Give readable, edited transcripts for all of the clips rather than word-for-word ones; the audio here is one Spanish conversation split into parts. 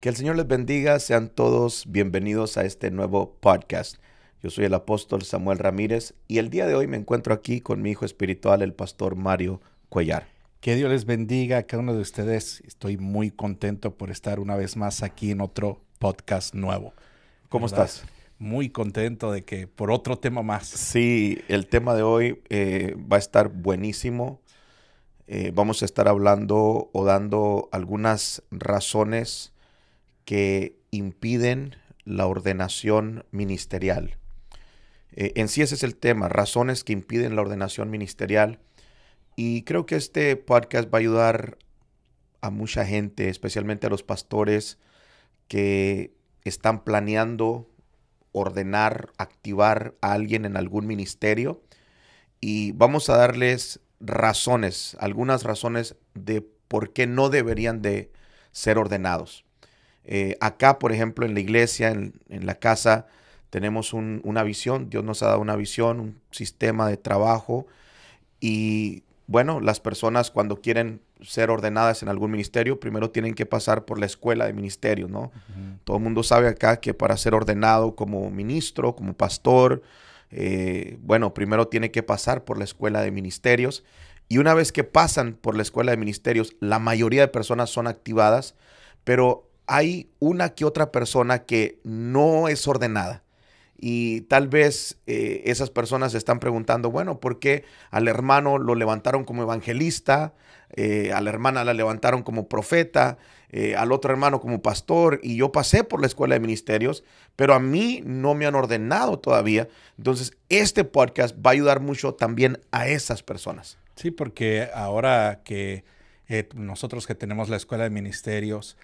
Que el Señor les bendiga, sean todos bienvenidos a este nuevo podcast. Yo soy el apóstol Samuel Ramírez y el día de hoy me encuentro aquí con mi hijo espiritual, el pastor Mario Cuellar. Que Dios les bendiga a cada uno de ustedes. Estoy muy contento por estar una vez más aquí en otro podcast nuevo. ¿Cómo ¿Verdad? estás? Muy contento de que por otro tema más. Sí, el tema de hoy va a estar buenísimo. Vamos a estar hablando o dando algunas razones que impiden la ordenación ministerial. En sí ese es el tema, razones que impiden la ordenación ministerial. Y creo que este podcast va a ayudar a mucha gente, especialmente a los pastores que están planeando ordenar, activar a alguien en algún ministerio. Y vamos a darles razones, algunas razones de por qué no deberían de ser ordenados. Acá, por ejemplo, en la iglesia, en la casa, tenemos una visión. Dios nos ha dado una visión, un sistema de trabajo. Y bueno, las personas cuando quieren ser ordenadas en algún ministerio, primero tienen que pasar por la escuela de ministerio, ¿no? Todo el mundo sabe acá que para ser ordenado como ministro, como pastor, bueno, primero tiene que pasar por la escuela de ministerios. Y una vez que pasan por la escuela de ministerios, la mayoría de personas son activadas, pero hay una que otra persona que no es ordenada. Y tal vez esas personas se están preguntando, bueno, ¿por qué al hermano lo levantaron como evangelista? A la hermana la levantaron como profeta, al otro hermano como pastor, y yo pasé por la escuela de ministerios, pero a mí no me han ordenado todavía. Entonces, este podcast va a ayudar mucho también a esas personas. Sí, porque ahora que nosotros que tenemos la escuela de ministerios,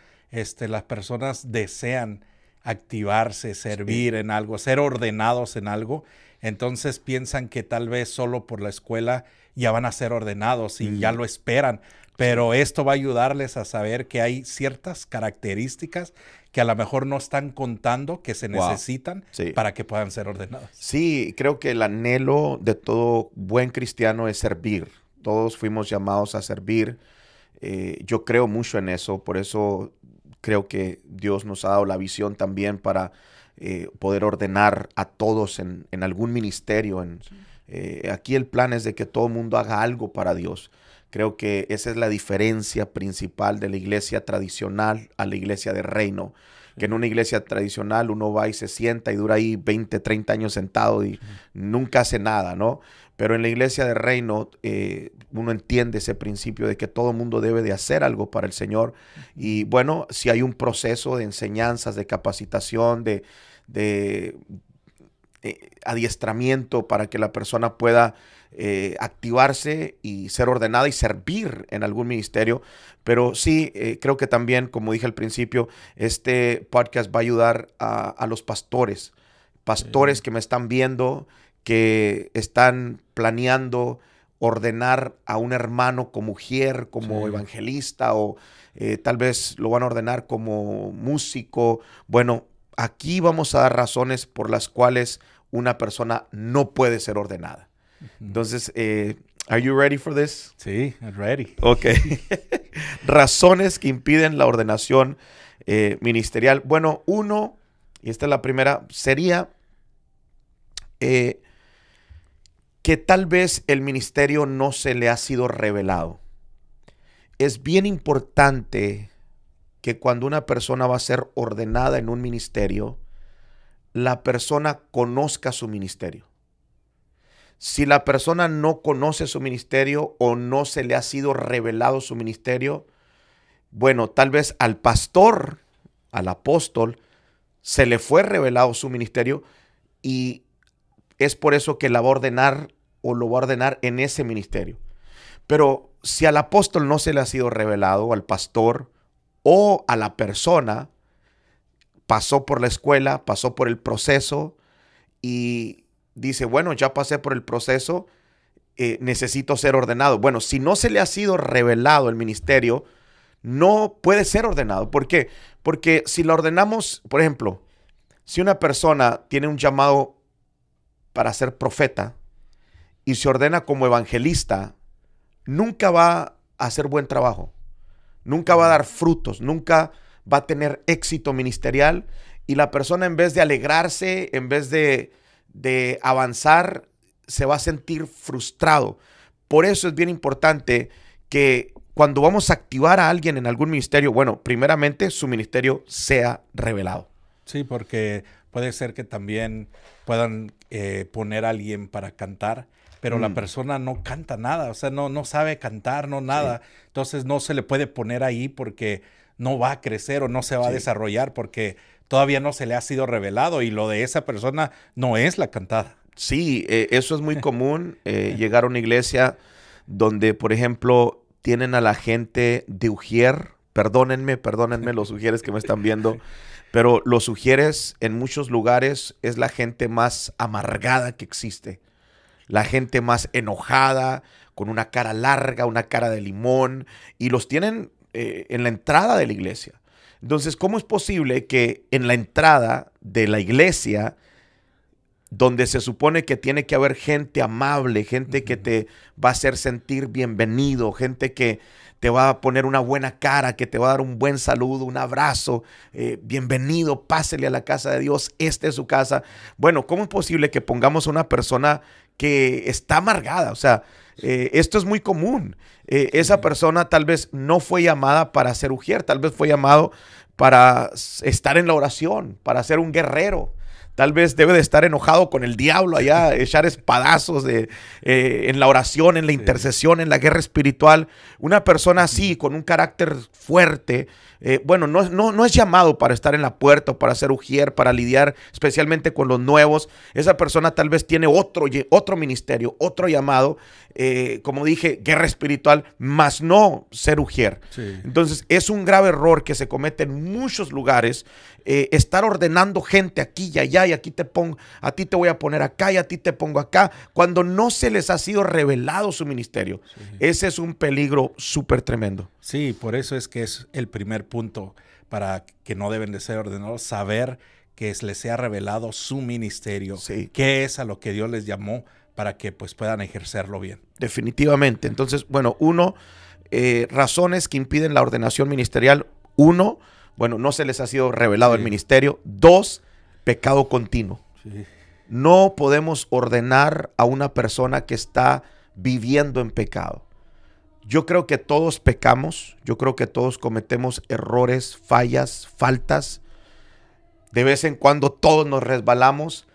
las personas desean activarse, servir en algo, ser ordenados en algo, entonces piensan que tal vez solo por la escuela ya van a ser ordenados y ya lo esperan, pero esto va a ayudarles a saber que hay ciertas características que a lo mejor no están contando que se necesitan para que puedan ser ordenados. Sí, creo que el anhelo de todo buen cristiano es servir. Todos fuimos llamados a servir. Yo creo mucho en eso, por eso creo que Dios nos ha dado la visión también para poder ordenar a todos en algún ministerio. Aquí el plan es de que todo el mundo haga algo para Dios. Creo que esa es la diferencia principal de la iglesia tradicional a la iglesia de reino. Que en una iglesia tradicional uno va y se sienta y dura ahí 20, 30 años sentado y nunca hace nada, ¿no? Pero en la iglesia de reino uno entiende ese principio de que todo el mundo debe de hacer algo para el Señor. Y bueno, si hay un proceso de enseñanzas, de capacitación, de adiestramiento para que la persona pueda activarse y ser ordenada y servir en algún ministerio. Pero sí, creo que también, como dije al principio, este podcast va a ayudar a los pastores que me están viendo, que están planeando ordenar a un hermano como mujer, como evangelista, o tal vez lo van a ordenar como músico. Bueno, aquí vamos a dar razones por las cuales una persona no puede ser ordenada. Entonces, ¿are you ready for this? Sí, ready. Ok. Razones que impiden la ordenación ministerial. Bueno, uno, y esta es la primera, sería que tal vez el ministerio no se le ha sido revelado. Es bien importante que cuando una persona va a ser ordenada en un ministerio, la persona conozca su ministerio. Si la persona no conoce su ministerio o no se le ha sido revelado su ministerio, bueno, tal vez al pastor, al apóstol, se le fue revelado su ministerio y es por eso que la va a ordenar o lo va a ordenar en ese ministerio. Pero si al apóstol no se le ha sido revelado, al pastor o a la persona, pasó por la escuela, pasó por el proceso y dice, bueno, ya pasé por el proceso, necesito ser ordenado. Bueno, si no se le ha sido revelado el ministerio, no puede ser ordenado. ¿Por qué? Porque si lo ordenamos, por ejemplo, si una persona tiene un llamado para ser profeta y se ordena como evangelista, nunca va a hacer buen trabajo, nunca va a dar frutos, nunca va a tener éxito ministerial, y la persona, en vez de alegrarse, en vez de avanzar, se va a sentir frustrado. Por eso es bien importante que cuando vamos a activar a alguien en algún ministerio, bueno, primeramente su ministerio sea revelado. Sí, porque puede ser que también puedan poner a alguien para cantar, pero la persona no canta nada, o sea, no sabe cantar, no nada. Sí. Entonces no se le puede poner ahí porque no va a crecer o no se va a desarrollar porque todavía no se le ha sido revelado, y lo de esa persona no es la cantada. Sí, eso es muy común, llegar a una iglesia donde, por ejemplo, tienen a la gente de ujier. Perdónenme los ujieres que me están viendo, pero los ujieres en muchos lugares es la gente más amargada que existe. La gente más enojada, con una cara larga, una cara de limón, y los tienen en la entrada de la iglesia. Entonces, ¿cómo es posible que en la entrada de la iglesia, donde se supone que tiene que haber gente amable, gente que te va a hacer sentir bienvenido, gente que te va a poner una buena cara, que te va a dar un buen saludo, un abrazo, bienvenido, pásele a la casa de Dios, esta es su casa? Bueno, ¿cómo es posible que pongamos a una persona que está amargada? O sea, esto es muy común. Esa persona tal vez no fue llamada para ser ujier, tal vez fue llamado para estar en la oración, para ser un guerrero. Tal vez debe de estar enojado con el diablo allá, echar espadazos en la oración, en la intercesión, en la guerra espiritual. Una persona así, con un carácter fuerte, bueno, no es llamado para estar en la puerta o para ser ujier, para lidiar especialmente con los nuevos. Esa persona tal vez tiene otro ministerio, otro llamado, como dije, guerra espiritual, más no ser ujier. Sí. Entonces, es un grave error que se comete en muchos lugares, estar ordenando gente aquí y allá, y aquí te pongo, a ti te voy a poner acá y a ti te pongo acá, cuando no se les ha sido revelado su ministerio. Sí. Ese es un peligro súper tremendo. Sí, por eso es que es el primer punto para que no deben de ser ordenados, saber que les sea revelado su ministerio, sí, qué es a lo que Dios les llamó, para que pues puedan ejercerlo bien. Definitivamente. Entonces, bueno, razones que impiden la ordenación ministerial. Uno, bueno, no se les ha sido revelado el ministerio. Dos, pecado continuo. Sí. No podemos ordenar a una persona que está viviendo en pecado. Yo creo que todos pecamos, yo creo que todos cometemos errores, fallas, faltas. De vez en cuando todos nos resbalamos,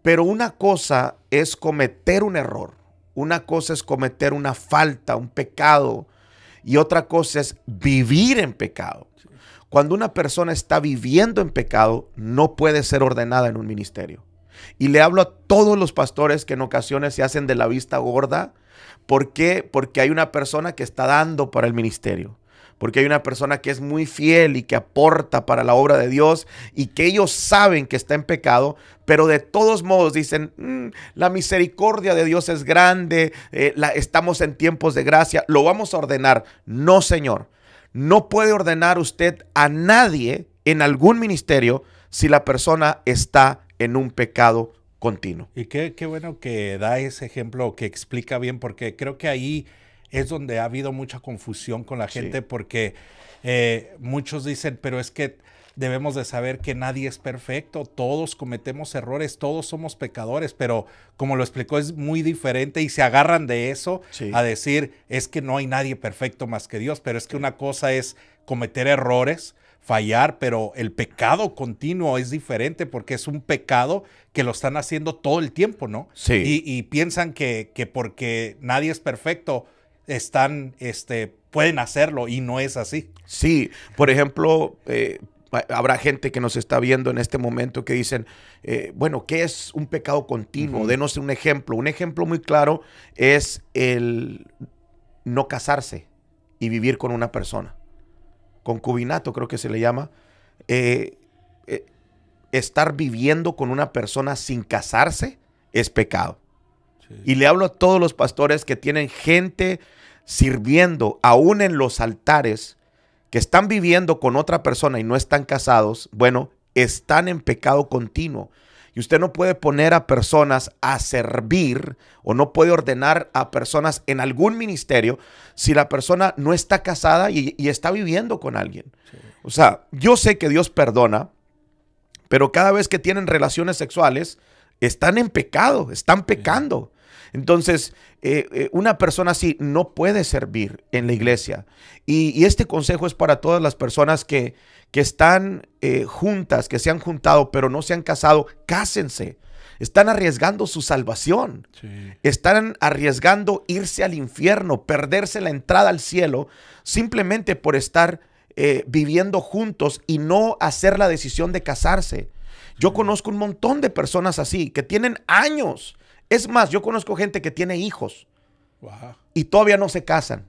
pero una cosa es cometer un error, una cosa es cometer una falta, un pecado, y otra cosa es vivir en pecado. Cuando una persona está viviendo en pecado, no puede ser ordenada en un ministerio. Y le hablo a todos los pastores que en ocasiones se hacen de la vista gorda. ¿Por qué? Porque hay una persona que está dando para el ministerio. Porque hay una persona que es muy fiel y que aporta para la obra de Dios, y que ellos saben que está en pecado, pero de todos modos dicen, la misericordia de Dios es grande, estamos en tiempos de gracia, lo vamos a ordenar. No, señor. No puede ordenar usted a nadie en algún ministerio si la persona está en un pecado continuo. Y qué bueno que da ese ejemplo, que explica bien, porque creo que ahí es donde ha habido mucha confusión con la gente, sí, porque muchos dicen, pero es que debemos de saber que nadie es perfecto, todos cometemos errores, todos somos pecadores, pero como lo explicó es muy diferente, y se agarran de eso, sí, a decir, es que no hay nadie perfecto más que Dios, pero es que una cosa es cometer errores, fallar, pero el pecado continuo es diferente, porque es un pecado que lo están haciendo todo el tiempo, ¿no? Sí. Y piensan que porque nadie es perfecto, pueden hacerlo, y no es así. Sí, por ejemplo, habrá gente que nos está viendo en este momento que dicen, bueno, ¿qué es un pecado continuo? Denos un ejemplo. Un ejemplo muy claro es el no casarse y vivir con una persona. Concubinato, creo que se le llama. Estar viviendo con una persona sin casarse es pecado. Sí. Y le hablo a todos los pastores que tienen gente sirviendo aún en los altares, que están viviendo con otra persona y no están casados. Bueno, están en pecado continuo. Y usted no puede poner a personas a servir, o no puede ordenar a personas en algún ministerio si la persona no está casada y está viviendo con alguien. Sí. O sea, yo sé que Dios perdona, pero cada vez que tienen relaciones sexuales, están en pecado, están pecando. Entonces, una persona así no puede servir en la iglesia. Y este consejo es para todas las personas que están juntas, que se han juntado, pero no se han casado. Cásense. Están arriesgando su salvación. Sí. Están arriesgando irse al infierno, perderse la entrada al cielo, simplemente por estar viviendo juntos y no hacer la decisión de casarse. Yo conozco un montón de personas así, que tienen años. Es más, yo conozco gente que tiene hijos y todavía no se casan.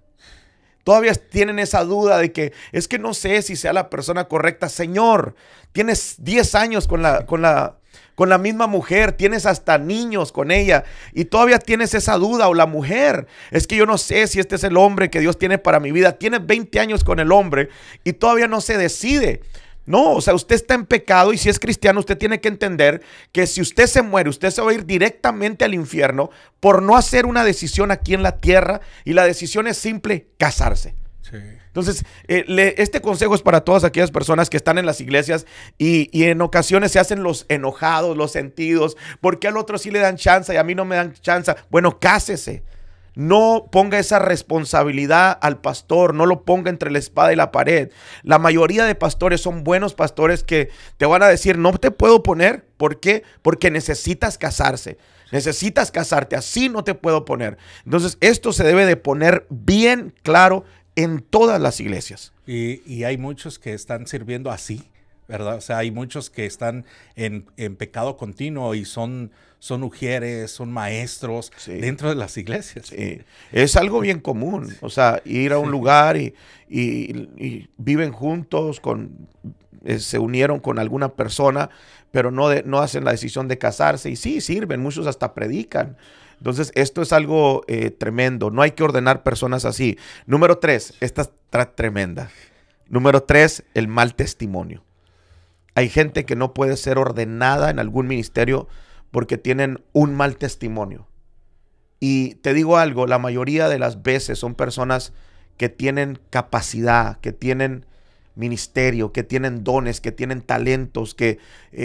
Todavía tienen esa duda de que es que no sé si sea la persona correcta. Señor, tienes 10 años con la misma mujer, tienes hasta niños con ella y todavía tienes esa duda. O la mujer, es que yo no sé si este es el hombre que Dios tiene para mi vida. Tienes 20 años con el hombre y todavía no se decide. No, o sea, usted está en pecado y si es cristiano usted tiene que entender que si usted se muere, usted se va a ir directamente al infierno por no hacer una decisión aquí en la tierra y la decisión es simple, casarse. Sí. Entonces, este consejo es para todas aquellas personas que están en las iglesias y en ocasiones se hacen los enojados, los sentidos, porque al otro sí le dan chance y a mí no me dan chance. Bueno, cásese. No ponga esa responsabilidad al pastor, no lo ponga entre la espada y la pared. La mayoría de pastores son buenos pastores que te van a decir, no te puedo poner. ¿Por qué? Porque necesitas casarse. Necesitas casarte, así no te puedo poner. Entonces, esto se debe de poner bien claro en todas las iglesias. Y hay muchos que están sirviendo así, ¿verdad? O sea, hay muchos que están en pecado continuo y son ujieres, son maestros dentro de las iglesias. Sí. Es algo bien común, o sea, ir a un lugar y viven juntos, se unieron con alguna persona, pero no hacen la decisión de casarse y sí, sirven, muchos hasta predican. Entonces, esto es algo tremendo, no hay que ordenar personas así. Número 3, esta está tremenda. Número 3, el mal testimonio. Hay gente que no puede ser ordenada en algún ministerio porque tienen un mal testimonio. Y te digo algo, la mayoría de las veces son personas que tienen capacidad, que tienen ministerio, que tienen dones, que tienen talentos, que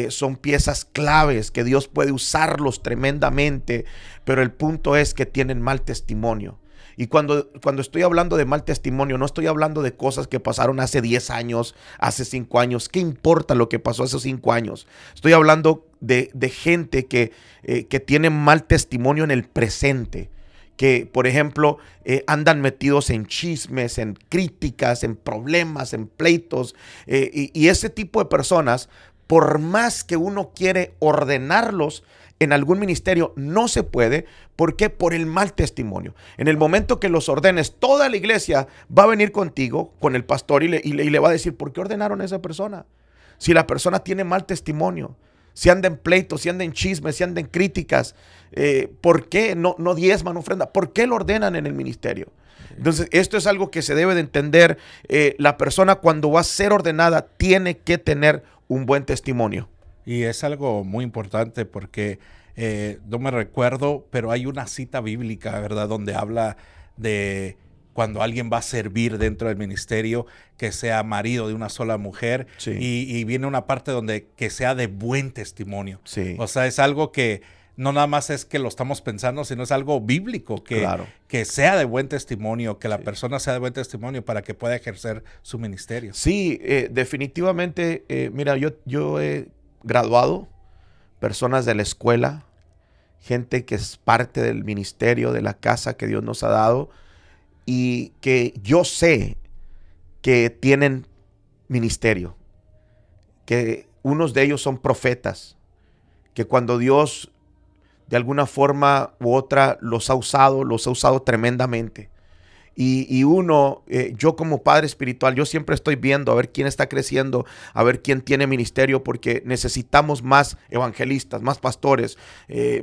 son piezas claves, que Dios puede usarlos tremendamente, pero el punto es que tienen mal testimonio. Y cuando estoy hablando de mal testimonio, no estoy hablando de cosas que pasaron hace 10 años, hace 5 años. ¿Qué importa lo que pasó hace 5 años? Estoy hablando de gente que tiene mal testimonio en el presente. Que, por ejemplo, andan metidos en chismes, en críticas, en problemas, en pleitos. Y ese tipo de personas, por más que uno quiere ordenarlos, en algún ministerio no se puede. ¿Por qué? Por el mal testimonio. En el momento que los ordenes, toda la iglesia va a venir contigo, con el pastor, y le va a decir, ¿por qué ordenaron a esa persona? Si la persona tiene mal testimonio, si anda en pleitos, si anda en chismes, si anda en críticas, ¿por qué no diezman ofrenda? ¿Por qué lo ordenan en el ministerio? Entonces, esto es algo que se debe de entender. La persona cuando va a ser ordenada tiene que tener un buen testimonio. Y es algo muy importante porque no me recuerdo, pero hay una cita bíblica, ¿verdad? Donde habla de cuando alguien va a servir dentro del ministerio, que sea marido de una sola mujer. Sí. Y viene una parte donde que sea de buen testimonio. Sí. O sea, es algo que no nada más es que lo estamos pensando, sino es algo bíblico, que sea de buen testimonio, que la persona sea de buen testimonio para que pueda ejercer su ministerio. Sí, definitivamente, mira, yo he graduado, personas de la escuela, gente que es parte del ministerio, de la casa que Dios nos ha dado y que yo sé que tienen ministerio, que unos de ellos son profetas, que cuando Dios de alguna forma u otra los ha usado tremendamente. Y uno, yo como padre espiritual, yo siempre estoy viendo a ver quién está creciendo, a ver quién tiene ministerio, porque necesitamos más evangelistas, más pastores,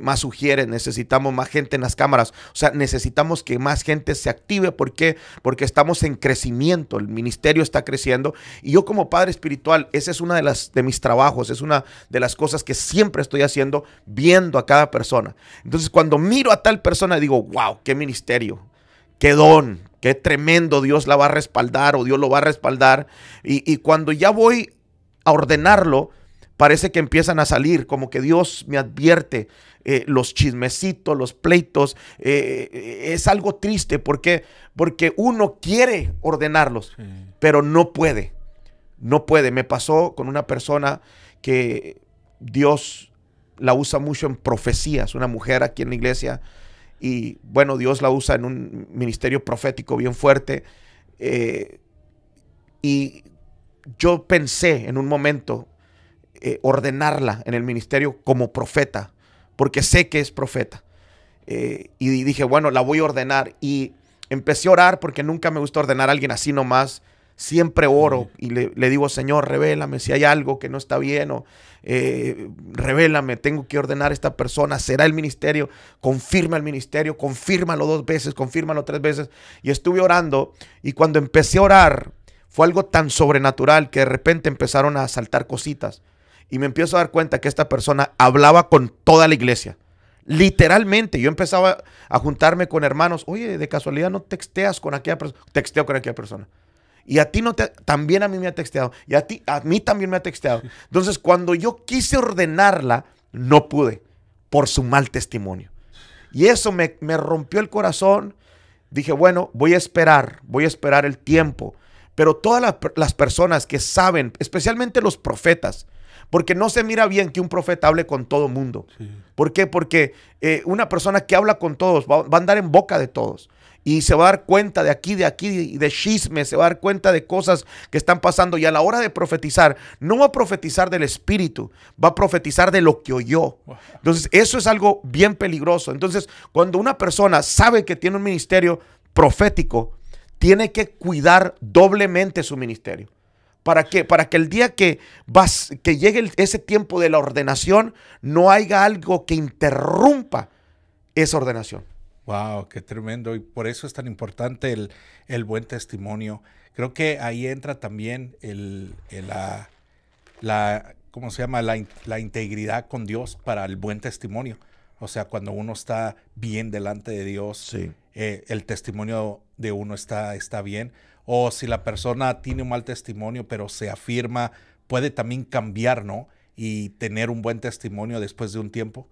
más ujieres, necesitamos más gente en las cámaras. O sea, necesitamos que más gente se active. ¿Por qué? Porque estamos en crecimiento, el ministerio está creciendo. Y yo como padre espiritual, esa es una de mis trabajos, es una de las cosas que siempre estoy haciendo, viendo a cada persona. Entonces, cuando miro a tal persona, digo, wow, qué ministerio. Qué don, qué tremendo, Dios la va a respaldar o Dios lo va a respaldar. Y cuando ya voy a ordenarlo, parece que empiezan a salir, como que Dios me advierte, los chismecitos, los pleitos. Es algo triste, porque uno quiere ordenarlos, sí, pero no puede. No puede. Me pasó con una persona que Dios la usa mucho en profecías, una mujer aquí en la iglesia, y bueno, Dios la usa en un ministerio profético bien fuerte, y yo pensé en un momento ordenarla en el ministerio como profeta, porque sé que es profeta, y dije, bueno, la voy a ordenar, y empecé a orar porque nunca me gusta ordenar a alguien así nomás. Siempre oro y le digo, Señor, revélame si hay algo que no está bien, o revélame, tengo que ordenar a esta persona, será el ministerio, confirma el ministerio, confírmalo 2 veces, confírmalo 3 veces. Y estuve orando, y cuando empecé a orar, fue algo tan sobrenatural que de repente empezaron a saltar cositas. Y me empiezo a dar cuenta que esta persona hablaba con toda la iglesia. Literalmente, yo empezaba a juntarme con hermanos. Oye, de casualidad no texteas con aquella persona. Texteo con aquella persona. Y a ti también a mí me ha texteado. Y a mí también me ha texteado. Entonces, cuando yo quise ordenarla, no pude por su mal testimonio. Y eso me rompió el corazón. Dije, bueno, voy a esperar el tiempo. Pero todas las personas que saben, especialmente los profetas, porque no se mira bien que un profeta hable con todo mundo. Sí. ¿Por qué? Porque una persona que habla con todos va a andar en boca de todos. Y se va a dar cuenta de aquí, de chismes, se va a dar cuenta de cosas que están pasando. Y a la hora de profetizar, no va a profetizar del espíritu, va a profetizar de lo que oyó. Entonces, eso es algo bien peligroso. Entonces, cuando una persona sabe que tiene un ministerio profético, tiene que cuidar doblemente su ministerio. ¿Para qué? Para que el día que llegue ese tiempo de la ordenación, no haya algo que interrumpa esa ordenación. Wow, qué tremendo. Y por eso es tan importante el buen testimonio. Creo que ahí entra también ¿cómo se llama? La integridad con Dios para el buen testimonio. O sea, cuando uno está bien delante de Dios, sí, el testimonio de uno está bien. O si la persona tiene un mal testimonio, pero se afirma, puede también cambiar, ¿no? Y tener un buen testimonio después de un tiempo.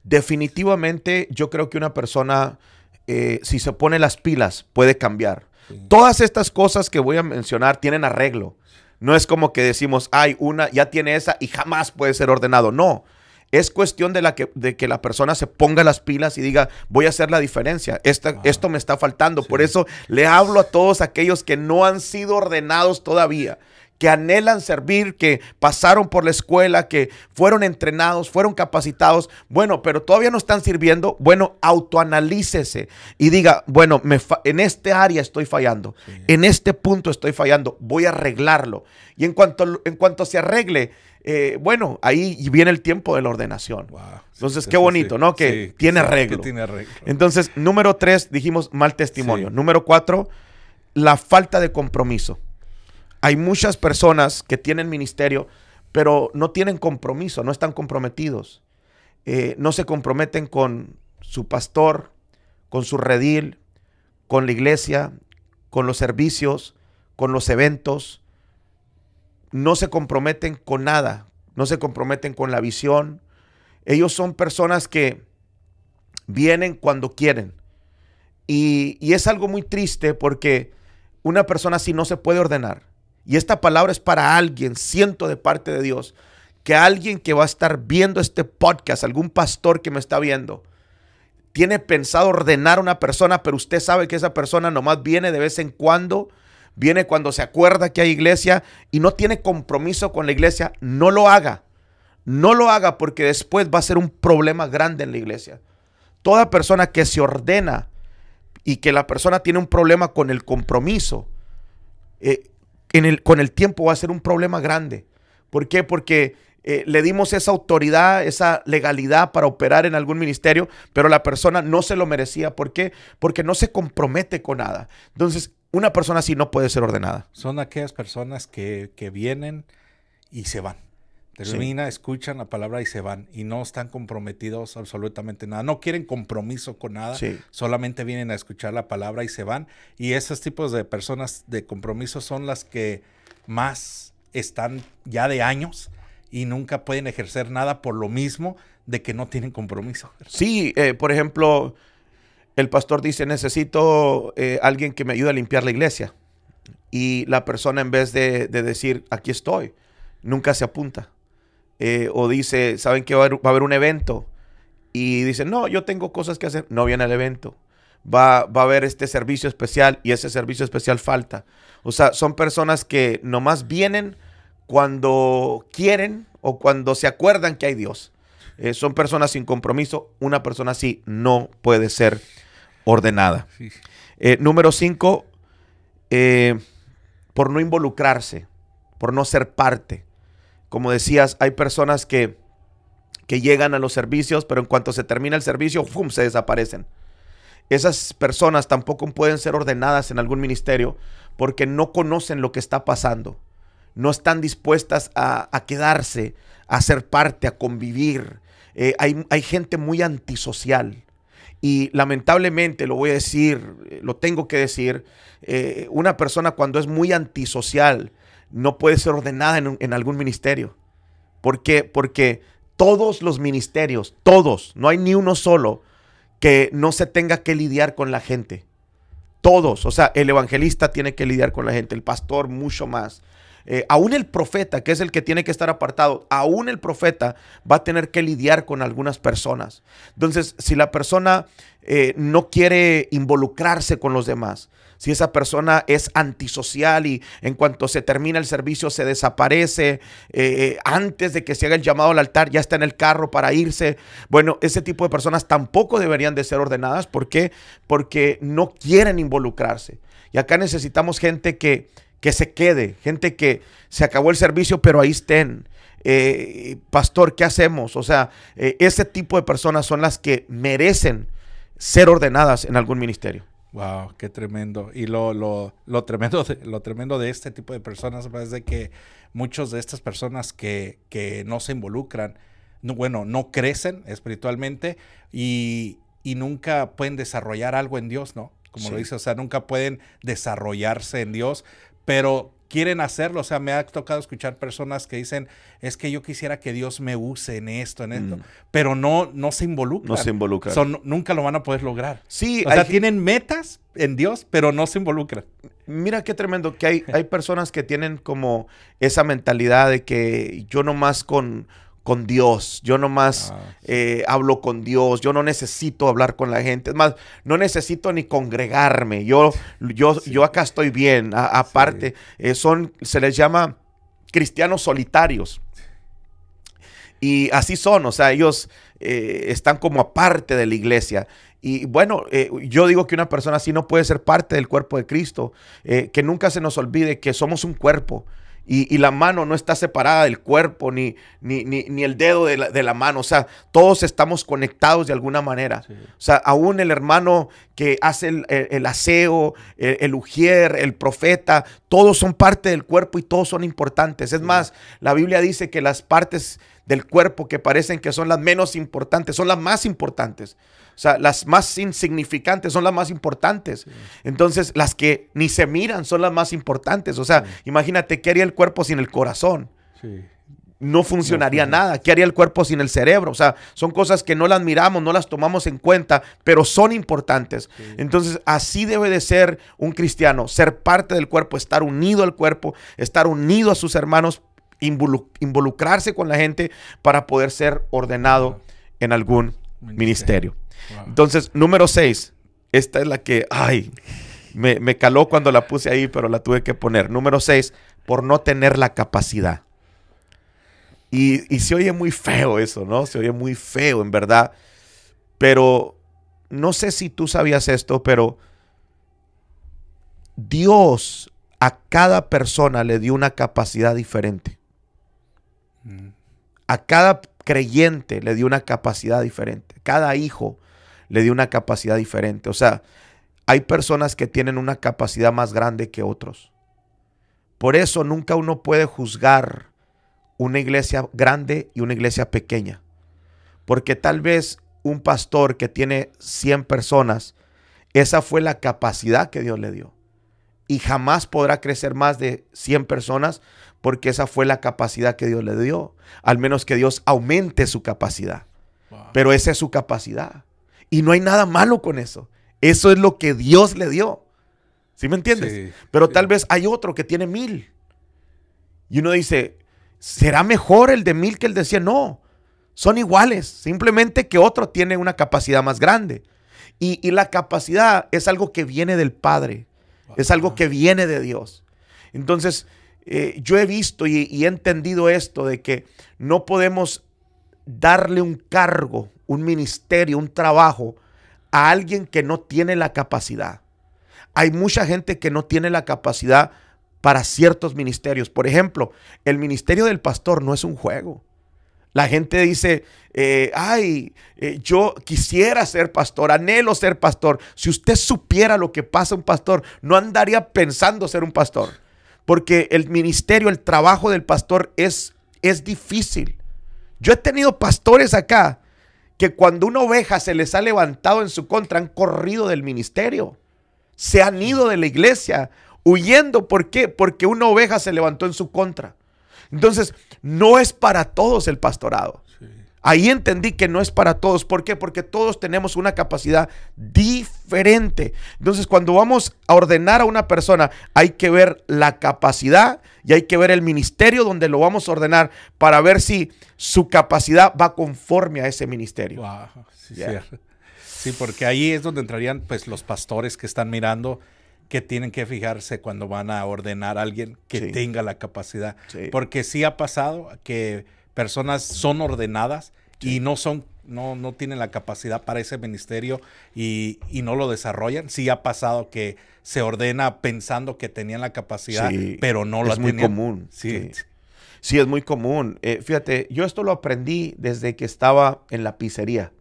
Definitivamente, yo creo que una persona, si se pone las pilas, puede cambiar. Sí. Todas estas cosas que voy a mencionar tienen arreglo. No es como que decimos, ay, una ya tiene esa y jamás puede ser ordenado. No. Es cuestión de que la persona se ponga las pilas y diga, voy a hacer la diferencia. Esto me está faltando. Sí. Por eso le hablo a todos aquellos que no han sido ordenados todavía, que anhelan servir, que pasaron por la escuela, que fueron entrenados, fueron capacitados. Bueno, pero todavía no están sirviendo. Bueno, autoanalícese y diga, bueno, en este área estoy fallando. Sí. En este punto estoy fallando. Voy a arreglarlo. Y en cuanto se arregle, bueno, ahí viene el tiempo de la ordenación. Wow. Entonces, qué bonito, sí, ¿no? Que sí, tiene arreglo. Que tiene arreglo. Entonces, número 3, dijimos mal testimonio. Sí. Número 4, la falta de compromiso. Hay muchas personas que tienen ministerio, pero no tienen compromiso, no están comprometidos. No se comprometen con su pastor, con su redil, con la iglesia, con los servicios, con los eventos. No se comprometen con nada, no se comprometen con la visión. Ellos son personas que vienen cuando quieren. Y es algo muy triste porque una persona así no se puede ordenar. Y esta palabra es para alguien, siento de parte de Dios, que alguien que va a estar viendo este podcast, algún pastor que me está viendo, tiene pensado ordenar a una persona, pero usted sabe que esa persona nomás viene de vez en cuando, viene cuando se acuerda que hay iglesia y no tiene compromiso con la iglesia. No lo haga. No lo haga porque después va a ser un problema grande en la iglesia. Toda persona que se ordena y que la persona tiene un problema con el compromiso, con el tiempo va a ser un problema grande. ¿Por qué? Porque le dimos esa autoridad, esa legalidad para operar en algún ministerio, pero la persona no se lo merecía. ¿Por qué? Porque no se compromete con nada. Entonces, una persona así no puede ser ordenada. Son aquellas personas que vienen y se van. Termina, escuchan la palabra y se van. Y no están comprometidos absolutamente nada. No quieren compromiso con nada. Sí. Solamente vienen a escuchar la palabra y se van. Y esos tipos de personas de compromiso son las que más están ya de años y nunca pueden ejercer nada por lo mismo de que no tienen compromiso. Sí, por ejemplo, el pastor dice, necesito alguien que me ayude a limpiar la iglesia. Y la persona, en vez de decir, aquí estoy, nunca se apunta. O dice, ¿saben que va a haber un evento? Y dice, no, yo tengo cosas que hacer. No viene al evento. Va a haber este servicio especial y ese servicio especial falta. O sea, son personas que nomás vienen cuando quieren o cuando se acuerdan que hay Dios. Son personas sin compromiso. Una persona así no puede ser ordenada. Sí. Número 5, por no involucrarse, por no ser parte. Como decías, hay personas que llegan a los servicios, pero en cuanto se termina el servicio, ¡fum!, se desaparecen. Esas personas tampoco pueden ser ordenadas en algún ministerio porque no conocen lo que está pasando. No están dispuestas a quedarse, a ser parte, a convivir. Hay gente muy antisocial. Y lamentablemente, lo voy a decir, lo tengo que decir, una persona cuando es muy antisocial no puede ser ordenada en algún ministerio. ¿Por qué? Porque todos los ministerios, todos, no hay ni uno solo que no se tenga que lidiar con la gente. Todos, o sea, el evangelista tiene que lidiar con la gente, el pastor mucho más. Aún el profeta, que es el que tiene que estar apartado, aún el profeta va a tener que lidiar con algunas personas. Entonces, si la persona no quiere involucrarse con los demás, si esa persona es antisocial y en cuanto se termina el servicio se desaparece, antes de que se haga el llamado al altar ya está en el carro para irse, bueno, ese tipo de personas tampoco deberían de ser ordenadas. ¿Por qué? Porque no quieren involucrarse. Y acá necesitamos gente que se quede, gente que se acabó el servicio pero ahí estén. Pastor, ¿qué hacemos? O sea, ese tipo de personas son las que merecen ser ordenadas en algún ministerio. Wow, qué tremendo. Y lo tremendo de este tipo de personas es de que muchas de estas personas que no se involucran, no crecen espiritualmente y nunca pueden desarrollar algo en Dios, ¿no? Como lo dice, o sea, nunca pueden desarrollarse en Dios, pero quieren hacerlo. O sea, me ha tocado escuchar personas que dicen, es que yo quisiera que Dios me use en esto, pero no se involucran. No se involucran. Nunca lo van a poder lograr. Sí, o sea, tienen metas en Dios, pero no se involucran. Mira qué tremendo, que hay personas que tienen como esa mentalidad de que yo nomás con Dios, yo nomás hablo con Dios, yo no necesito hablar con la gente, es más, no necesito ni congregarme, yo acá estoy bien. Aparte, se les llama cristianos solitarios. Y así son, o sea, ellos están como aparte de la iglesia. Y bueno, yo digo que una persona así no puede ser parte del cuerpo de Cristo. Que nunca se nos olvide que somos un cuerpo. Y la mano no está separada del cuerpo, ni el dedo de la mano. O sea, todos estamos conectados de alguna manera. Sí. O sea, aún el hermano que hace el aseo, el ujier, el profeta, todos son parte del cuerpo y todos son importantes. Es más, la Biblia dice que las partes del cuerpo que parecen que son las menos importantes son las más importantes. O sea, las más insignificantes son las más importantes. Sí. Entonces, las que ni se miran son las más importantes. O sea, imagínate, ¿qué haría el cuerpo sin el corazón? Sí. No funcionaría nada. ¿Qué haría el cuerpo sin el cerebro? O sea, son cosas que no las miramos, no las tomamos en cuenta, pero son importantes. Sí. Entonces, así debe de ser un cristiano, ser parte del cuerpo, estar unido al cuerpo, estar unido a sus hermanos, involucrarse con la gente para poder ser ordenado en algún ministerio. Wow. Entonces, número 6, esta es la que, me caló cuando la puse ahí, pero la tuve que poner. Número 6, por no tener la capacidad. Y se oye muy feo eso, ¿no? Se oye muy feo, en verdad. Pero no sé si tú sabías esto, pero Dios a cada persona le dio una capacidad diferente. A cada creyente le dio una capacidad diferente. Cada hijo le dio una capacidad diferente. O sea, hay personas que tienen una capacidad más grande que otros. Por eso nunca uno puede juzgar una iglesia grande y una iglesia pequeña. Porque tal vez un pastor que tiene 100 personas, esa fue la capacidad que Dios le dio. Y jamás podrá crecer más de 100 personas porque esa fue la capacidad que Dios le dio. Al menos que Dios aumente su capacidad. Wow. Pero esa es su capacidad. Y no hay nada malo con eso. Eso es lo que Dios le dio. ¿Sí me entiendes? Sí, pero sí. Tal vez hay otro que tiene 1000. Y uno dice, ¿será mejor el de 1000 que el de 100? No, son iguales. Simplemente que otro tiene una capacidad más grande. Y la capacidad es algo que viene del Padre. Wow. Es algo que viene de Dios. Entonces, yo he visto y he entendido esto de que no podemos darle un cargo, un ministerio, un trabajo a alguien que no tiene la capacidad. Hay mucha gente que no tiene la capacidad para ciertos ministerios. Por ejemplo, el ministerio del pastor no es un juego. La gente dice, yo quisiera ser pastor, anhelo ser pastor. Si usted supiera lo que pasa a un pastor, no andaría pensando ser un pastor. Porque el ministerio, el trabajo del pastor es difícil. Yo he tenido pastores acá que cuando una oveja se les ha levantado en su contra, han corrido del ministerio. Se han ido de la iglesia huyendo. ¿Por qué? Porque una oveja se levantó en su contra. Entonces, no es para todos el pastorado. Sí. Ahí entendí que no es para todos. ¿Por qué? Porque todos tenemos una capacidad diferente. Entonces, cuando vamos a ordenar a una persona, hay que ver la capacidad y hay que ver el ministerio donde lo vamos a ordenar para ver si su capacidad va conforme a ese ministerio. Wow, sí, yeah. Sí, porque ahí es donde entrarían pues los pastores que están mirando, que tienen que fijarse cuando van a ordenar a alguien que sí. tenga la capacidad. Sí. Porque sí ha pasado que personas son ordenadas sí. y no tienen la capacidad para ese ministerio y no lo desarrollan. Sí ha pasado que se ordena pensando que tenían la capacidad, sí. pero no la tenían. Es muy común. Sí. Sí, es muy común. Fíjate, yo esto lo aprendí desde que estaba en la pizzería.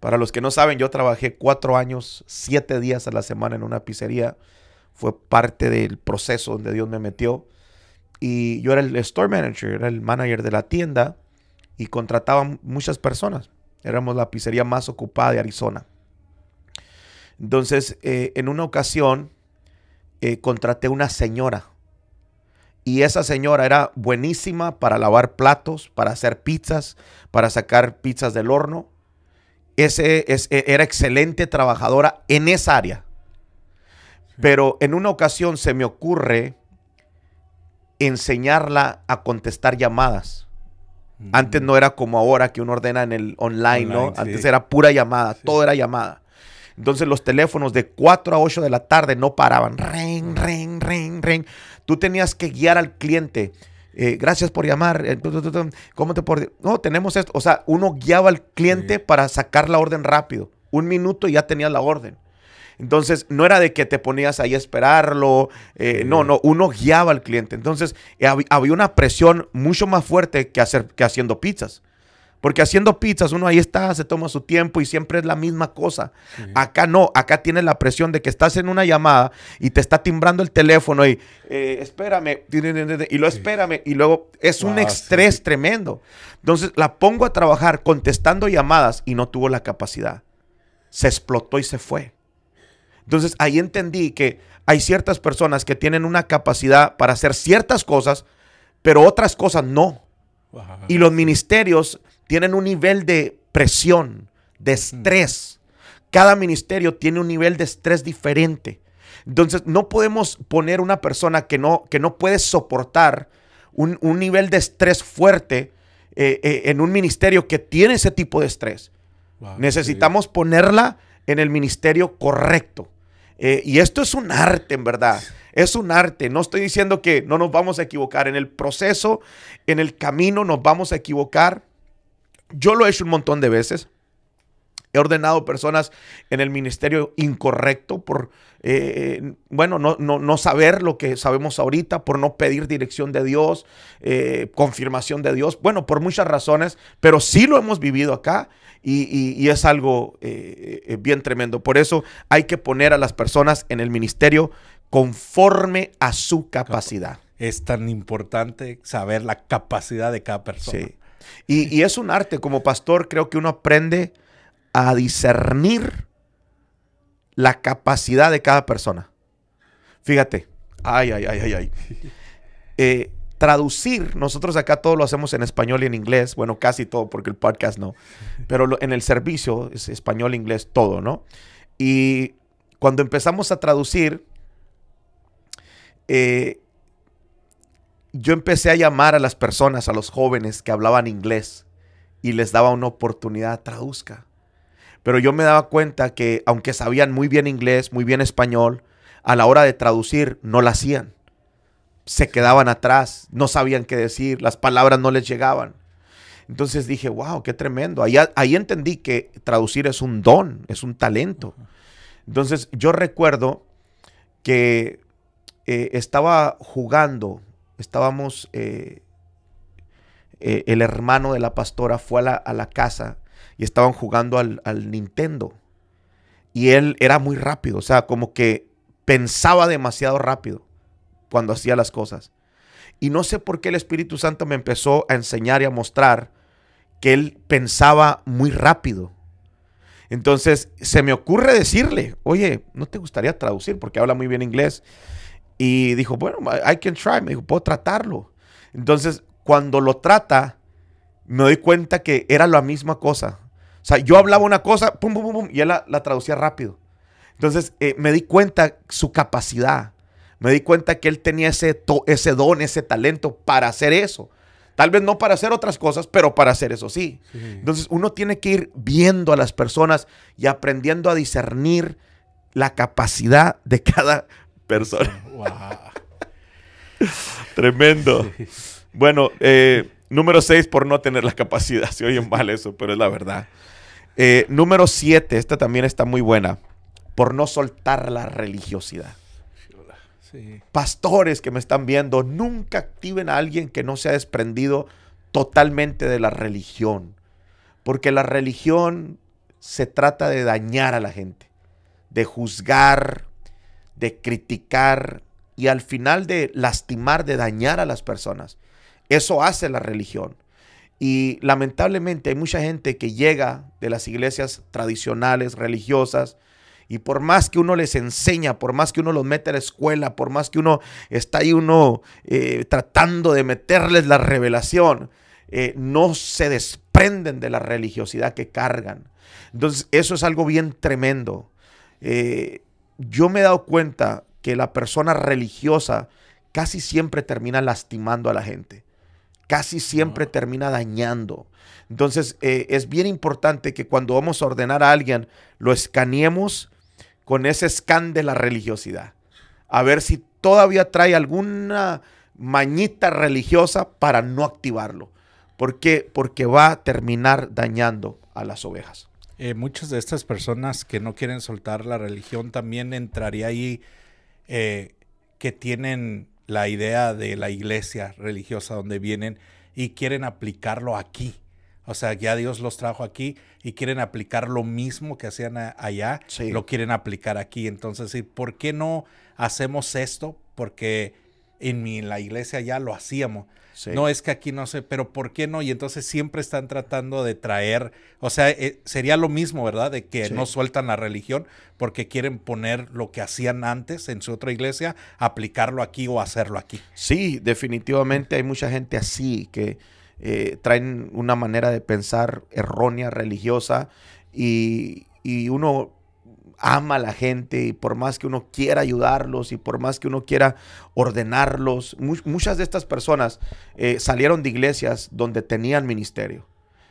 Para los que no saben, yo trabajé 4 años, 7 días a la semana en una pizzería. Fue parte del proceso donde Dios me metió. Y yo era el store manager, era el manager de la tienda y contrataba muchas personas. Éramos la pizzería más ocupada de Arizona. Entonces, en una ocasión, contraté una señora. Y esa señora era buenísima para lavar platos, para hacer pizzas, para sacar pizzas del horno. Era excelente trabajadora en esa área. Pero en una ocasión se me ocurre enseñarla a contestar llamadas. Antes no era como ahora que uno ordena en el online, ¿no? Sí. Antes era pura llamada, sí. Todo era llamada. Entonces los teléfonos de 4 a 8 de la tarde no paraban. Ring, ring, ring, ring. Tú tenías que guiar al cliente. Gracias por llamar. ¿Cómo te puedo decir? No, tenemos esto. O sea, uno guiaba al cliente sí. para sacar la orden rápido. 1 minuto y ya tenías la orden. Entonces, no era de que te ponías ahí a esperarlo. Sí. No, uno guiaba al cliente. Entonces, había una presión mucho más fuerte que haciendo pizzas. Porque haciendo pizzas, uno ahí está, se toma su tiempo y siempre es la misma cosa. Sí. Acá no, acá tienes la presión de que estás en una llamada y te está timbrando el teléfono y espérame, y luego espérame, y luego es un estrés sí. tremendo. Entonces la pongo a trabajar contestando llamadas y no tuvo la capacidad. Se explotó y se fue. Entonces ahí entendí que hay ciertas personas que tienen una capacidad para hacer ciertas cosas, pero otras cosas no. Y los ministerios tienen un nivel de presión, de estrés. Cada ministerio tiene un nivel de estrés diferente. Entonces, no podemos poner una persona que no puede soportar un nivel de estrés fuerte en un ministerio que tiene ese tipo de estrés. Wow, necesitamos sí. ponerla en el ministerio correcto. Y esto es un arte, en verdad. Es un arte. No estoy diciendo que no nos vamos a equivocar. En el proceso, en el camino, nos vamos a equivocar. Yo lo he hecho un montón de veces. He ordenado personas en el ministerio incorrecto por, no saber lo que sabemos ahorita, por no pedir dirección de Dios, confirmación de Dios. Bueno, por muchas razones, pero sí lo hemos vivido acá y es algo bien tremendo. Por eso hay que poner a las personas en el ministerio conforme a su capacidad. es tan importante saber la capacidad de cada persona. Sí. Y es un arte. Como pastor, creo que uno aprende a discernir la capacidad de cada persona. Fíjate. Traducir, nosotros acá todo lo hacemos en español y en inglés. Bueno, casi todo, porque el podcast no. Pero en el servicio es español, inglés, todo, ¿no? Y cuando empezamos a traducir, yo empecé a llamar a las personas, a los jóvenes que hablaban inglés, y les daba una oportunidad, traduzca. Pero yo me daba cuenta que aunque sabían muy bien inglés, muy bien español, a la hora de traducir no lo hacían. Se quedaban atrás, no sabían qué decir, las palabras no les llegaban. Entonces dije, wow, qué tremendo. Ahí entendí que traducir es un don, es un talento. Entonces yo recuerdo que estaba jugando, el hermano de la pastora fue a la casa y estaban jugando al Nintendo. Y él era muy rápido, o sea, como que pensaba demasiado rápido cuando hacía las cosas. Y no sé por qué el Espíritu Santo me empezó a enseñar y a mostrar que él pensaba muy rápido. Entonces se me ocurre decirle, oye, ¿no te gustaría traducir? Porque habla muy bien inglés. Y dijo, bueno, I can try. Me dijo, puedo tratarlo. Entonces, cuando lo trata, me doy cuenta que era la misma cosa. O sea, yo hablaba una cosa, pum, pum, pum, pum, y él la traducía rápido. Entonces, me di cuenta su capacidad. Me di cuenta que él tenía ese don, ese talento para hacer eso. Tal vez no para hacer otras cosas, pero para hacer eso sí. Entonces, uno tiene que ir viendo a las personas y aprendiendo a discernir la capacidad de cada persona. Wow. Tremendo. Sí. Bueno, número 6, por no tener la capacidad. Se oye mal eso, pero es la verdad. Número 7, esta también está muy buena. Por no soltar la religiosidad. Sí. Pastores que me están viendo, nunca activen a alguien que no se ha desprendido totalmente de la religión. Porque la religión se trata de dañar a la gente, de juzgar, de criticar y al final de lastimar, de dañar a las personas. Eso hace la religión. Y lamentablemente hay mucha gente que llega de las iglesias tradicionales, religiosas, y por más que uno les enseña, por más que uno los mete a la escuela, por más que uno está ahí tratando de meterles la revelación, no se desprenden de la religiosidad que cargan. Entonces eso es algo bien tremendo. Yo me he dado cuenta que la persona religiosa casi siempre termina lastimando a la gente. Casi siempre termina dañando. Entonces es bien importante que cuando vamos a ordenar a alguien, lo escaneemos con ese scan de la religiosidad. A ver si todavía trae alguna mañita religiosa para no activarlo. ¿Por qué? Porque va a terminar dañando a las ovejas. Muchas de estas personas que no quieren soltar la religión también entraría ahí que tienen la idea de la iglesia religiosa donde vienen y quieren aplicarlo aquí. O sea, ya Dios los trajo aquí y quieren aplicar lo mismo que hacían allá, sí. Lo quieren aplicar aquí. Entonces, ¿por qué no hacemos esto? Porque en la iglesia ya lo hacíamos. Sí. No es que aquí no sé, pero ¿por qué no? Y entonces siempre están tratando de traer, o sea, sería lo mismo, ¿verdad? De que sí. No sueltan la religión porque quieren poner lo que hacían antes en su otra iglesia, aplicarlo aquí o hacerlo aquí. Sí, definitivamente hay mucha gente así que traen una manera de pensar errónea, religiosa, y uno ama a la gente y por más que uno quiera ayudarlos y por más que uno quiera ordenarlos, muchas de estas personas salieron de iglesias donde tenían ministerio.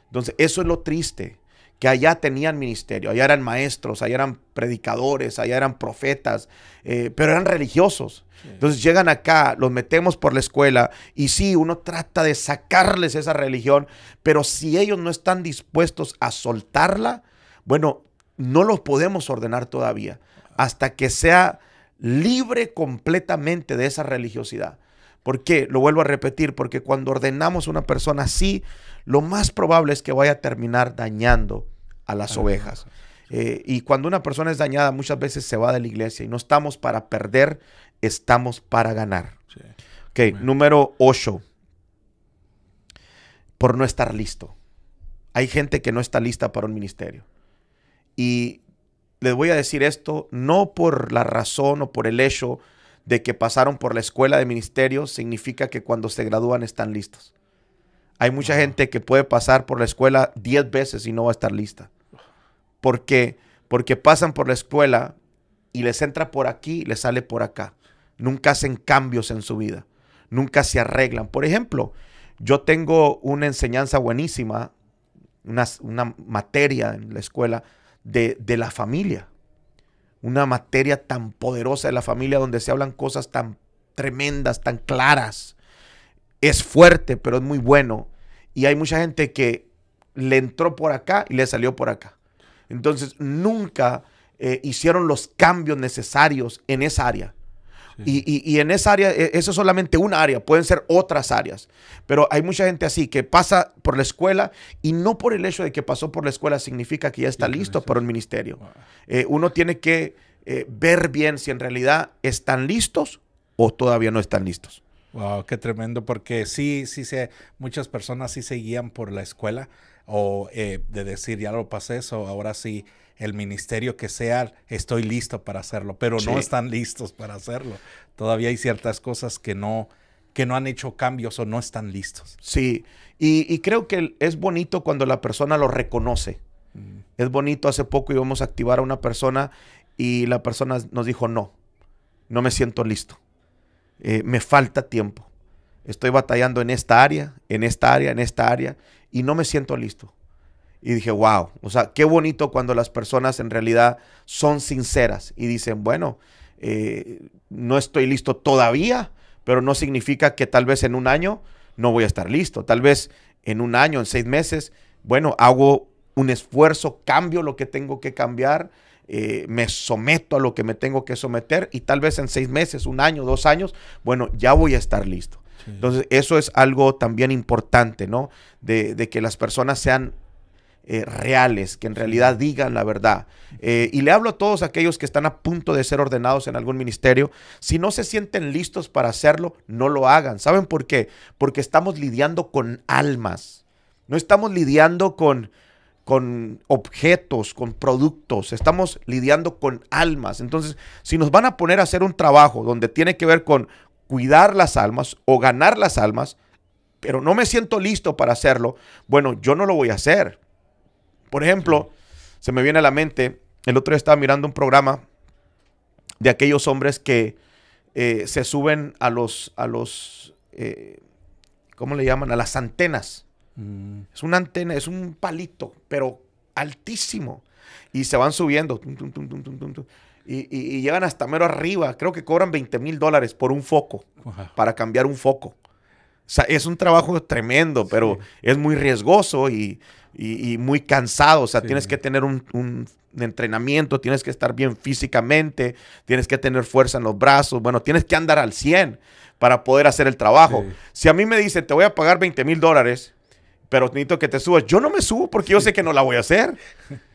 Entonces eso es lo triste, que allá tenían ministerio, allá eran maestros, allá eran predicadores, allá eran profetas, pero eran religiosos. Sí. Entonces llegan acá, los metemos por la escuela y sí, uno trata de sacarles esa religión, pero si ellos no están dispuestos a soltarla, bueno, no los podemos ordenar todavía hasta que sea libre completamente de esa religiosidad. ¿Por qué? Lo vuelvo a repetir, porque cuando ordenamos a una persona así, lo más probable es que vaya a terminar dañando a las ovejas. Y cuando una persona es dañada, muchas veces se va de la iglesia y no estamos para perder, estamos para ganar. Sí. Ok, número 8. Por no estar listo. Hay gente que no está lista para un ministerio. Y les voy a decir esto no por la razón o por el hecho de que pasaron por la escuela de ministerios, significa que cuando se gradúan están listos. Hay mucha gente que puede pasar por la escuela 10 veces y no va a estar lista. ¿Por qué? Porque pasan por la escuela y les entra por aquí y les sale por acá. Nunca hacen cambios en su vida. Nunca se arreglan. Por ejemplo, yo tengo una enseñanza buenísima, una materia en la escuela de la familia. Una materia tan poderosa de la familia donde se hablan cosas tan tremendas, tan claras. Es fuerte, pero es muy bueno. Y hay mucha gente que le entró por acá y le salió por acá. Entonces, nunca hicieron los cambios necesarios en esa área. Sí. Y en esa área, eso es solamente una área, pueden ser otras áreas. Pero hay mucha gente así que pasa por la escuela y no por el hecho de que pasó por la escuela significa que ya está listo para un ministerio. Uno tiene que ver bien si en realidad están listos o todavía no están listos. Wow, qué tremendo, porque muchas personas sí se guían por la escuela o de decir, ya lo pasé eso, ahora sí, el ministerio que sea, estoy listo para hacerlo, pero no están listos para hacerlo. Todavía hay ciertas cosas que no han hecho cambios o no están listos. Sí, y creo que es bonito cuando la persona lo reconoce. Es bonito, hace poco íbamos a activar a una persona y la persona nos dijo, no me siento listo. Me falta tiempo. Estoy batallando en esta área, en esta área, en esta área y no me siento listo. Y dije, wow, o sea, qué bonito cuando las personas en realidad son sinceras y dicen, bueno, no estoy listo todavía, pero no significa que tal vez en un año no voy a estar listo. Tal vez en un año, en 6 meses, bueno, hago un esfuerzo, cambio lo que tengo que cambiar, me someto a lo que me tengo que someter y tal vez en 6 meses, 1 año, 2 años, bueno, ya voy a estar listo. Sí. Entonces, eso es algo también importante, ¿no? De que las personas sean reales, que en realidad digan la verdad. Y le hablo a todos aquellos que están a punto de ser ordenados en algún ministerio. Si no se sienten listos para hacerlo, no lo hagan. ¿Saben por qué? Porque estamos lidiando con almas. No estamos lidiando con objetos, con productos, estamos lidiando con almas. Entonces, si nos van a poner a hacer un trabajo donde tiene que ver con cuidar las almas o ganar las almas, pero no me siento listo para hacerlo, bueno, yo no lo voy a hacer. Por ejemplo, se me viene a la mente, el otro día estaba mirando un programa de aquellos hombres que se suben a los ¿cómo le llaman? A las antenas. Es una antena, es un palito, pero altísimo. Y se van subiendo. Y llegan hasta mero arriba. Creo que cobran $20,000 por un foco, para cambiar un foco. O sea, es un trabajo tremendo, pero es muy riesgoso y muy cansado. O sea, tienes que tener un entrenamiento, tienes que estar bien físicamente, tienes que tener fuerza en los brazos. Bueno, tienes que andar al 100 para poder hacer el trabajo. Si a mí me dicen, te voy a pagar $20,000, pero necesito que te subas, yo no me subo porque yo sé que no la voy a hacer.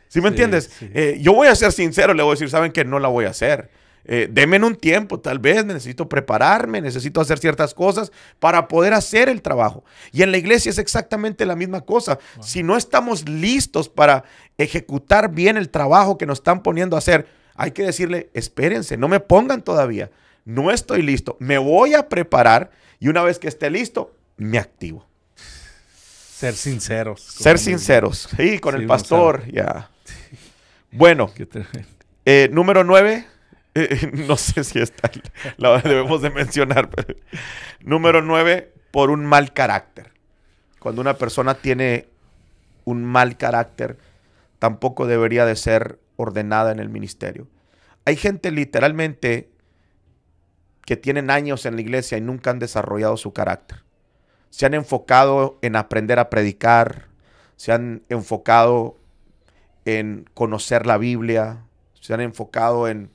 ¿Sí me entiendes? Sí. Yo voy a ser sincero, le voy a decir, ¿saben qué? No la voy a hacer. Denme un tiempo, tal vez necesito prepararme, necesito hacer ciertas cosas para poder hacer el trabajo. Y en la iglesia es exactamente la misma cosa. Wow. Si no estamos listos para ejecutar bien el trabajo que nos están poniendo a hacer, hay que decirle, espérense, no me pongan todavía. No estoy listo, me voy a preparar y una vez que esté listo, me activo. Ser sinceros. Ser sinceros. Sí, con el pastor, ya. Bueno, número 9. No sé si está, la debemos de mencionar. Pero, número 9, por un mal carácter. Cuando una persona tiene un mal carácter, tampoco debería de ser ordenada en el ministerio. Hay gente literalmente que tienen años en la iglesia y nunca han desarrollado su carácter. Se han enfocado en aprender a predicar, se han enfocado en conocer la Biblia, se han enfocado en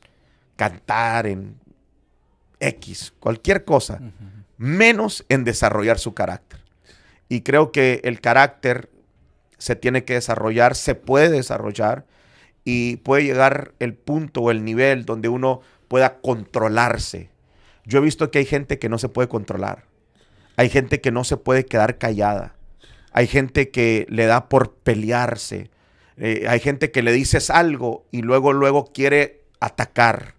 cantar, en X, cualquier cosa, menos en desarrollar su carácter. Y creo que el carácter se tiene que desarrollar, se puede desarrollar y puede llegar el punto o el nivel donde uno pueda controlarse. Yo he visto que hay gente que no se puede controlar. Hay gente que no se puede quedar callada. Hay gente que le da por pelearse. Hay gente que le dices algo y luego quiere atacar.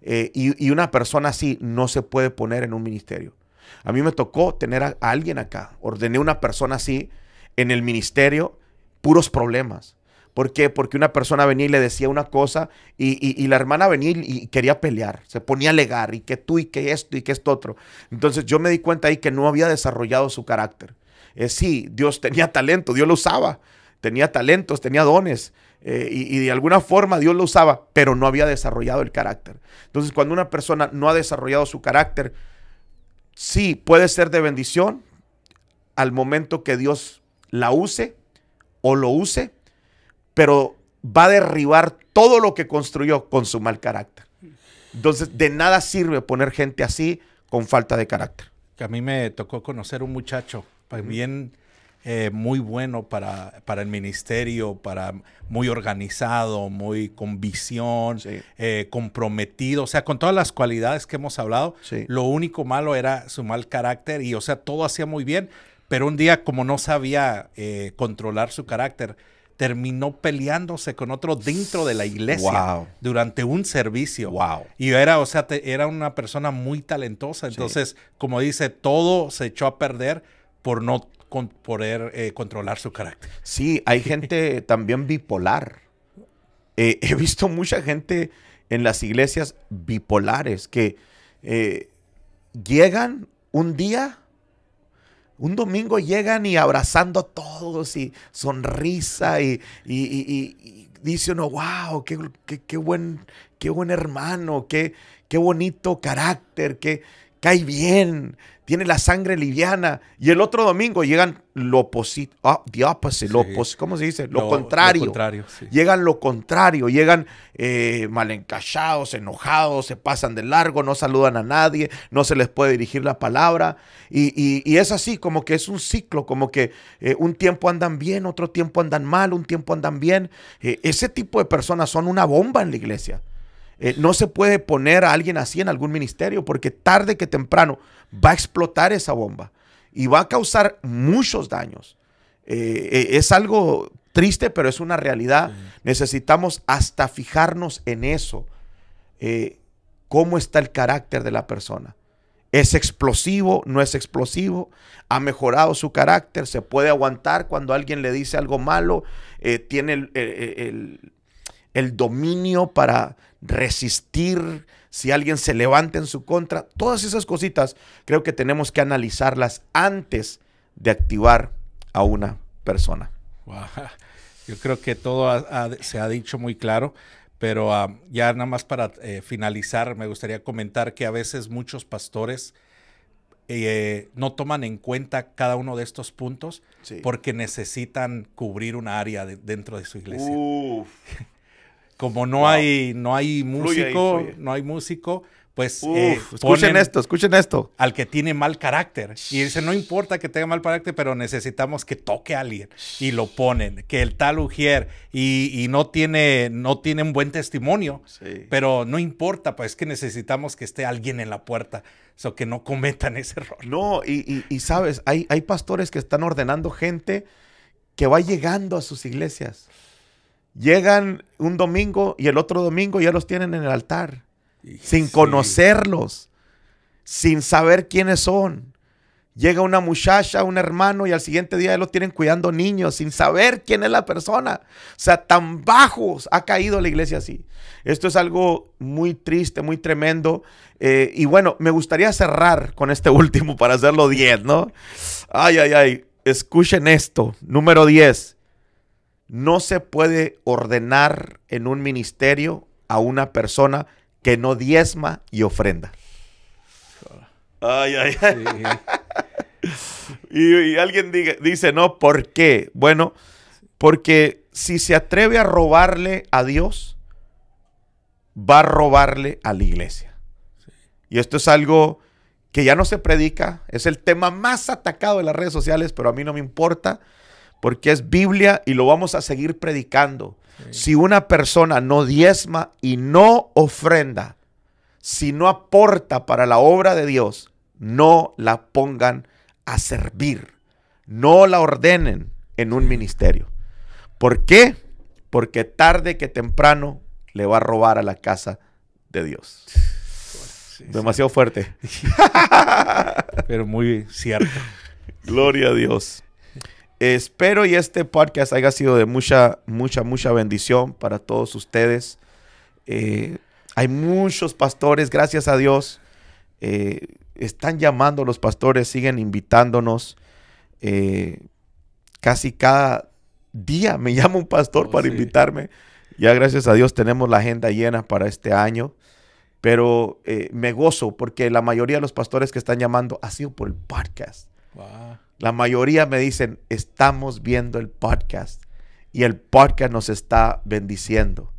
Y una persona así no se puede poner en un ministerio. A mí me tocó tener a alguien acá. Ordené una persona así en el ministerio, puros problemas. ¿Por qué? Porque una persona venía y le decía una cosa y la hermana venía y quería pelear. Se ponía a alegar y que tú y que esto y que esto otro. Entonces yo me di cuenta ahí que no había desarrollado su carácter. Sí, Dios tenía talento, Dios lo usaba. Tenía talentos, tenía dones y de alguna forma Dios lo usaba, pero no había desarrollado el carácter. Entonces cuando una persona no ha desarrollado su carácter, sí puede ser de bendición al momento que Dios la use o lo use, pero va a derribar todo lo que construyó con su mal carácter. Entonces, de nada sirve poner gente así con falta de carácter. A mí me tocó conocer un muchacho bien muy bueno para el ministerio, muy organizado, muy con visión, Sí. comprometido, o sea, con todas las cualidades que hemos hablado. Sí. Lo único malo era su mal carácter y, o sea, todo hacía muy bien, pero un día, como no sabía controlar su carácter, terminó peleándose con otro dentro de la iglesia. Wow. Durante un servicio. Wow. Y era, o sea, era una persona muy talentosa. Entonces, Sí. como dice, todo se echó a perder por no poder controlar su carácter. Sí, hay gente también bipolar. He visto mucha gente en las iglesias bipolares que llegan un día, un domingo llegan y abrazando a todos y sonrisa y dice uno, wow, qué buen hermano, qué bonito carácter, que cae bien, tiene la sangre liviana. Y el otro domingo llegan lo oposito, the opposite, Sí. ¿cómo se dice? Lo contrario. Lo contrario, sí. Llegan lo contrario, llegan mal encachados, enojados, se pasan de largo, no saludan a nadie, no se les puede dirigir la palabra. Y es así, como que es un ciclo, como que un tiempo andan bien, otro tiempo andan mal, un tiempo andan bien. Ese tipo de personas son una bomba en la iglesia. No se puede poner a alguien así en algún ministerio porque tarde que temprano va a explotar esa bomba y va a causar muchos daños. Es algo triste, pero es una realidad. Sí. Necesitamos hasta fijarnos en eso. ¿Cómo está el carácter de la persona? ¿Es explosivo? ¿No es explosivo? ¿Ha mejorado su carácter? ¿Se puede aguantar cuando alguien le dice algo malo? ¿Tiene el dominio para resistir si alguien se levanta en su contra? Todas esas cositas creo que tenemos que analizarlas antes de activar a una persona. Wow. Yo creo que todo se ha dicho muy claro, pero ya nada más para finalizar, me gustaría comentar que a veces muchos pastores no toman en cuenta cada uno de estos puntos, sí, porque necesitan cubrir una área dentro de su iglesia. Como no hay músico, fluye. No hay músico, pues escuchen esto. Al que tiene mal carácter. Y dice, no importa que tenga mal carácter, pero necesitamos que toque a alguien. Y lo ponen, que el tal Ujier y no tiene un buen testimonio, sí, pero no importa, pues que necesitamos que esté alguien en la puerta, so que no cometan ese error. No, y sabes, hay pastores que están ordenando gente que va llegando a sus iglesias. Llegan un domingo y el otro domingo ya los tienen en el altar, sin conocerlos, sin saber quiénes son. Llega una muchacha, un hermano y al siguiente día ya los tienen cuidando niños, sin saber quién es la persona. O sea, tan bajos ha caído la iglesia así. Esto es algo muy triste, muy tremendo. Y bueno, me gustaría cerrar con este último para hacerlo 10, ¿no? Ay. Escuchen esto. Número 10. No se puede ordenar en un ministerio a una persona que no diezma y ofrenda. Sí. Y alguien dice, no, ¿por qué? Bueno, porque si se atreve a robarle a Dios, va a robarle a la iglesia. Sí. Y esto es algo que ya no se predica, es el tema más atacado de las redes sociales, pero a mí no me importa, porque es Biblia y lo vamos a seguir predicando. Sí. Si una persona no diezma y no ofrenda, si no aporta para la obra de Dios, no la pongan a servir. No la ordenen en un ministerio. ¿Por qué? Porque tarde que temprano le va a robar a la casa de Dios. Sí, demasiado fuerte. Pero muy cierto. Gloria a Dios. Espero y este podcast haya sido de mucha bendición para todos ustedes. Hay muchos pastores, gracias a Dios. Están llamando los pastores, siguen invitándonos. Casi cada día me llama un pastor para invitarme. Ya gracias a Dios tenemos la agenda llena para este año. Pero me gozo porque la mayoría de los pastores que están llamando ha sido por el podcast. Wow. La mayoría me dicen, estamos viendo el podcast y el podcast nos está bendiciendo.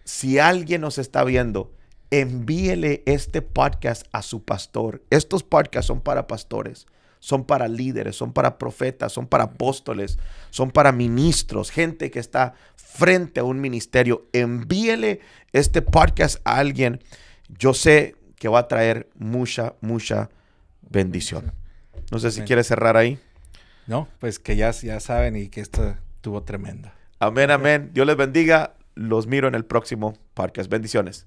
Si alguien nos está viendo, envíele este podcast a su pastor. Estos podcasts son para pastores, son para líderes, son para profetas, son para apóstoles, son para ministros, gente que está frente a un ministerio. Envíele este podcast a alguien. Yo sé que va a traer mucha bendición. No sé si quieres cerrar ahí. No, pues que ya saben y que esto estuvo tremendo. Amén, amén. Dios les bendiga. Los miro en el próximo podcast. Bendiciones.